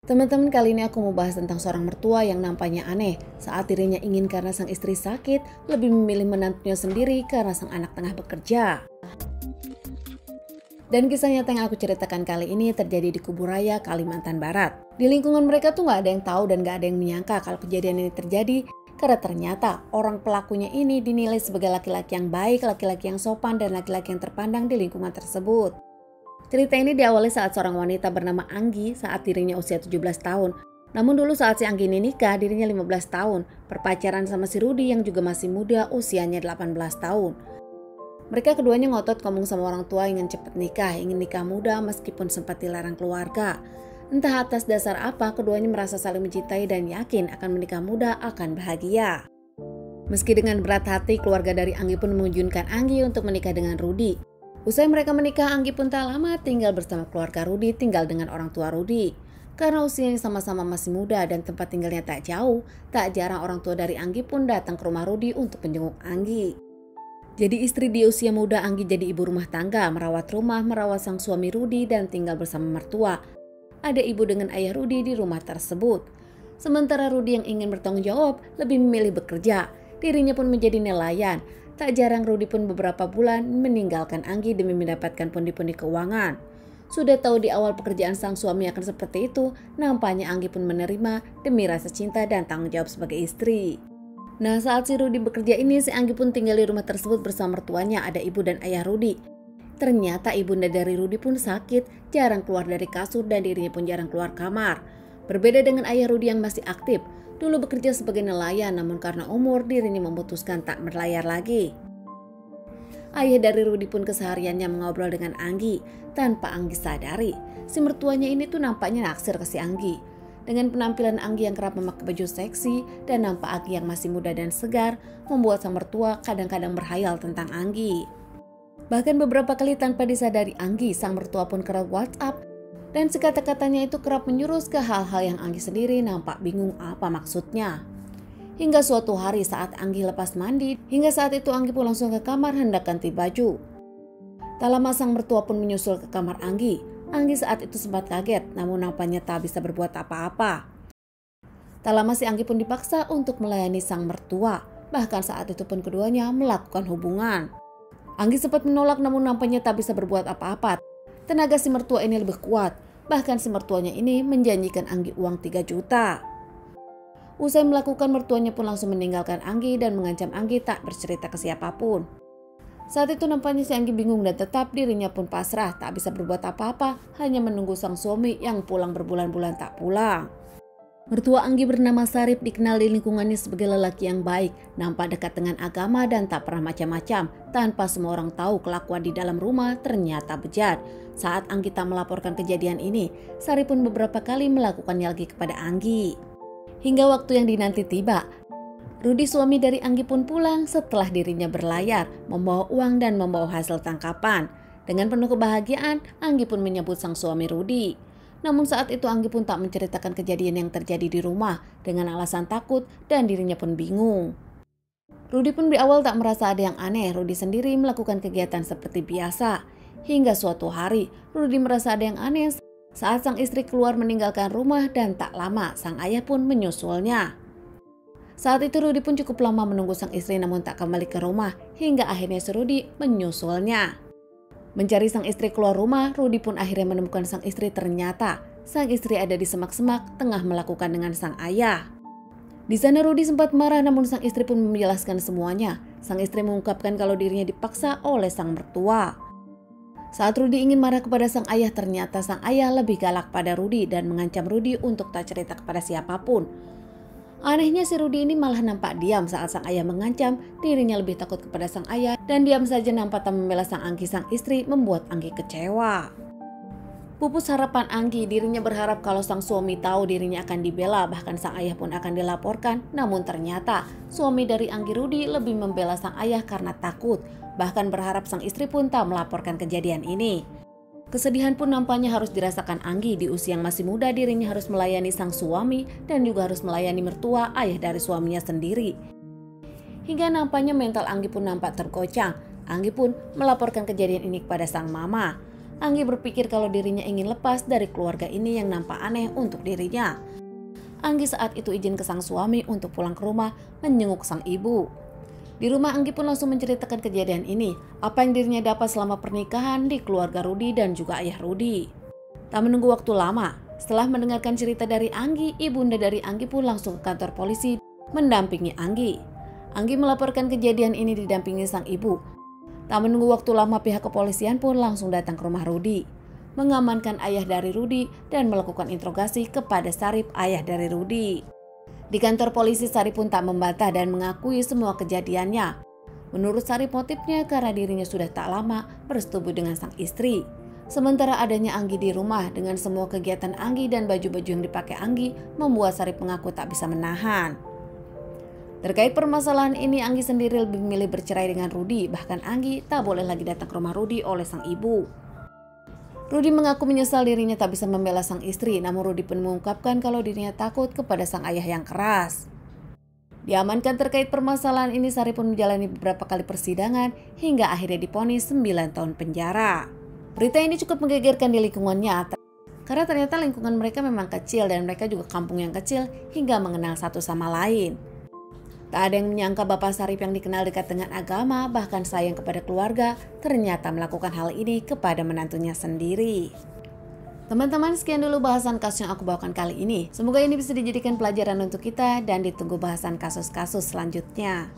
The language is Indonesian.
Teman-teman, kali ini aku mau bahas tentang seorang mertua yang nampaknya aneh saat dirinya ingin karena sang istri sakit, lebih memilih menantunya sendiri karena sang anak tengah bekerja. Dan kisah nyata yang aku ceritakan kali ini terjadi di Kuburaya, Kalimantan Barat. Di lingkungan mereka tuh gak ada yang tahu dan gak ada yang menyangka kalau kejadian ini terjadi, karena ternyata orang pelakunya ini dinilai sebagai laki-laki yang baik, laki-laki yang sopan, dan laki-laki yang terpandang di lingkungan tersebut. Cerita ini diawali saat seorang wanita bernama Anggi saat dirinya usia 17 tahun. Namun dulu saat si Anggi ini nikah, dirinya 15 tahun, berpacaran sama si Rudi yang juga masih muda, usianya 18 tahun. Mereka keduanya ngotot ngomong sama orang tua ingin cepat nikah, ingin nikah muda meskipun sempat dilarang keluarga. Entah atas dasar apa, keduanya merasa saling mencintai dan yakin akan menikah muda akan bahagia. Meski dengan berat hati, keluarga dari Anggi pun mengunjunkan Anggi untuk menikah dengan Rudi. Usai mereka menikah, Anggi pun tak lama tinggal bersama keluarga Rudi, tinggal dengan orang tua Rudi. Karena usianya sama-sama masih muda dan tempat tinggalnya tak jauh, tak jarang orang tua dari Anggi pun datang ke rumah Rudi untuk menjenguk Anggi. Jadi istri di usia muda Anggi jadi ibu rumah tangga, merawat rumah, merawat sang suami Rudi dan tinggal bersama mertua. Ada ibu dengan ayah Rudi di rumah tersebut. Sementara Rudi yang ingin bertanggung jawab lebih memilih bekerja. Dirinya pun menjadi nelayan. Tak jarang Rudi pun beberapa bulan meninggalkan Anggi demi mendapatkan pundi-pundi keuangan. Sudah tahu di awal pekerjaan sang suami akan seperti itu, nampaknya Anggi pun menerima demi rasa cinta dan tanggung jawab sebagai istri. Nah, saat si Rudi bekerja ini, si Anggi pun tinggal di rumah tersebut bersama mertuanya, ada ibu dan ayah Rudi. Ternyata ibunda dari Rudi pun sakit, jarang keluar dari kasur dan dirinya pun jarang keluar kamar. Berbeda dengan ayah Rudi yang masih aktif, dulu bekerja sebagai nelayan, namun karena umur dirinya memutuskan tak berlayar lagi. Ayah dari Rudi pun kesehariannya mengobrol dengan Anggi, tanpa Anggi sadari. Si mertuanya ini tuh nampaknya naksir ke si Anggi. Dengan penampilan Anggi yang kerap memakai baju seksi dan nampak Anggi yang masih muda dan segar, membuat sang mertua kadang-kadang berhayal tentang Anggi. Bahkan beberapa kali tanpa disadari Anggi, sang mertua pun kerap WhatsApp dan sekata-katanya itu kerap menjurus ke hal-hal yang Anggi sendiri nampak bingung apa maksudnya. Hingga suatu hari saat Anggi lepas mandi, hingga saat itu Anggi pun langsung ke kamar hendak ganti baju. Tak lama sang mertua pun menyusul ke kamar Anggi. Anggi saat itu sempat kaget, namun nampaknya tak bisa berbuat apa-apa. Tak lama si Anggi pun dipaksa untuk melayani sang mertua. Bahkan saat itu pun keduanya melakukan hubungan. Anggi sempat menolak namun nampaknya tak bisa berbuat apa-apa. Tenaga si mertua ini lebih kuat. Bahkan si mertuanya ini menjanjikan Anggi uang 3 juta. Usai melakukan, mertuanya pun langsung meninggalkan Anggi dan mengancam Anggi tak bercerita ke siapapun. Saat itu nampaknya si Anggi bingung dan tetap dirinya pun pasrah, tak bisa berbuat apa-apa, hanya menunggu sang suami yang pulang berbulan-bulan tak pulang. Mertua Anggi bernama Sarip dikenal di lingkungannya sebagai lelaki yang baik, nampak dekat dengan agama dan tak pernah macam-macam. Tanpa semua orang tahu kelakuan di dalam rumah ternyata bejat. Saat Anggi tak melaporkan kejadian ini, Sarip pun beberapa kali melakukannya lagi kepada Anggi. Hingga waktu yang dinanti tiba, Rudi suami dari Anggi pun pulang setelah dirinya berlayar, membawa uang dan membawa hasil tangkapan. Dengan penuh kebahagiaan, Anggi pun menyambut sang suami Rudi. Namun saat itu Anggi pun tak menceritakan kejadian yang terjadi di rumah dengan alasan takut dan dirinya pun bingung. Rudi pun di awal tak merasa ada yang aneh, Rudi sendiri melakukan kegiatan seperti biasa. Hingga suatu hari, Rudi merasa ada yang aneh saat sang istri keluar meninggalkan rumah dan tak lama sang ayah pun menyusulnya. Saat itu Rudi pun cukup lama menunggu sang istri namun tak kembali ke rumah hingga akhirnya si Rudi menyusulnya. Mencari sang istri keluar rumah, Rudi pun akhirnya menemukan sang istri. Ternyata sang istri ada di semak-semak tengah melakukan dengan sang ayah. Di sana Rudi sempat marah namun sang istri pun menjelaskan semuanya. Sang istri mengungkapkan kalau dirinya dipaksa oleh sang mertua. Saat Rudi ingin marah kepada sang ayah, ternyata sang ayah lebih galak pada Rudi dan mengancam Rudi untuk tak cerita kepada siapapun. Anehnya si Rudi ini malah nampak diam saat sang ayah mengancam, dirinya lebih takut kepada sang ayah dan diam saja nampak tak membela sang Anggi sang istri, membuat Anggi kecewa. Pupus harapan Anggi, dirinya berharap kalau sang suami tahu dirinya akan dibela, bahkan sang ayah pun akan dilaporkan. Namun ternyata suami dari Anggi, Rudi, lebih membela sang ayah karena takut, bahkan berharap sang istri pun tak melaporkan kejadian ini. Kesedihan pun nampaknya harus dirasakan Anggi. Di usia yang masih muda dirinya harus melayani sang suami dan juga harus melayani mertua ayah dari suaminya sendiri. Hingga nampaknya mental Anggi pun nampak tergoncang. Anggi pun melaporkan kejadian ini kepada sang mama. Anggi berpikir kalau dirinya ingin lepas dari keluarga ini yang nampak aneh untuk dirinya. Anggi saat itu izin ke sang suami untuk pulang ke rumah menjenguk sang ibu. Di rumah Anggi pun langsung menceritakan kejadian ini, apa yang dirinya dapat selama pernikahan di keluarga Rudi dan juga ayah Rudi. Tak menunggu waktu lama, setelah mendengarkan cerita dari Anggi, ibunda dari Anggi pun langsung ke kantor polisi mendampingi Anggi. Anggi melaporkan kejadian ini didampingi sang ibu. Tak menunggu waktu lama, pihak kepolisian pun langsung datang ke rumah Rudi, mengamankan ayah dari Rudi dan melakukan interogasi kepada Sarip, ayah dari Rudi. Di kantor polisi, Sarip pun tak membantah dan mengakui semua kejadiannya. Menurut Sarip, motifnya karena dirinya sudah tak lama bersetubuh dengan sang istri. Sementara adanya Anggi di rumah dengan semua kegiatan Anggi dan baju-baju yang dipakai Anggi membuat Sarip mengaku tak bisa menahan. Terkait permasalahan ini, Anggi sendiri lebih memilih bercerai dengan Rudi. Bahkan Anggi tak boleh lagi datang ke rumah Rudi oleh sang ibu. Rudi mengaku menyesal dirinya tak bisa membela sang istri, namun Rudi pun mengungkapkan kalau dirinya takut kepada sang ayah yang keras. Diamankan terkait permasalahan ini, Sarip pun menjalani beberapa kali persidangan hingga akhirnya divonis 9 tahun penjara. Berita ini cukup menggegerkan di lingkungannya, karena ternyata lingkungan mereka memang kecil dan mereka juga kampung yang kecil hingga mengenal satu sama lain. Tak ada yang menyangka Bapak Sarip yang dikenal dekat dengan agama, bahkan sayang kepada keluarga, ternyata melakukan hal ini kepada menantunya sendiri. Teman-teman, sekian dulu bahasan kasus yang aku bawakan kali ini. Semoga ini bisa dijadikan pelajaran untuk kita dan ditunggu bahasan kasus-kasus selanjutnya.